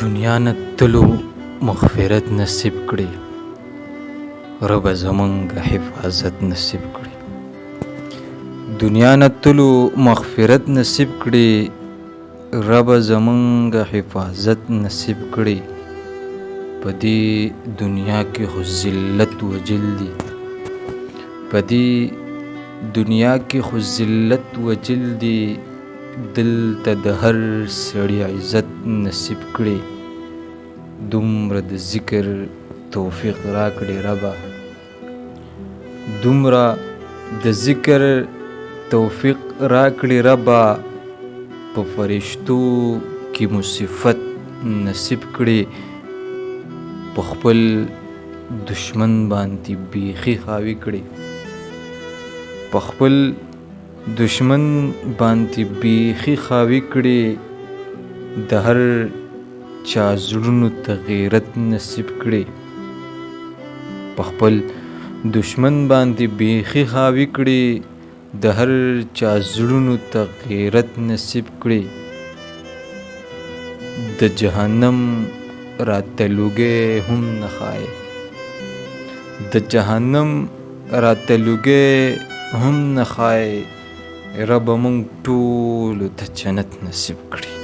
دنیا نه تلو مغفرت نصیب کړي، رب زمونږ حفاظت نصیب کړي. دنیا نه تلو مغفرت نصیب کړي، رب زمونږ حفاظت نصیب کړي. په دې دنیا کې خو ذلت وجل دي، په دې دنیا کې خو ذلت وجل دي. دلته د هر سړي عزت نصیب کړي. دومره د ذکر توفیق راکړي ربه، دومره د ذکر توفیق راکړي ربه. په فرشتو کې مو صفت نصیب کړي، په خپل دشمن باندې بیخي خاوي کړي، په خپل دشمن باندې بیخي خاوي کړي. د هر چا زړونو ته غیرت نصیب کړي، په خپل دشمن باندې بیخي خاوي کړي. د هر چا زړونو ته غیرت نصیب کړي. د جهنم راته لوګي هم نه خای، د جهنم راته لوګي هم نه خای. رب مونږ ټولو ته جنت نصیب کړي.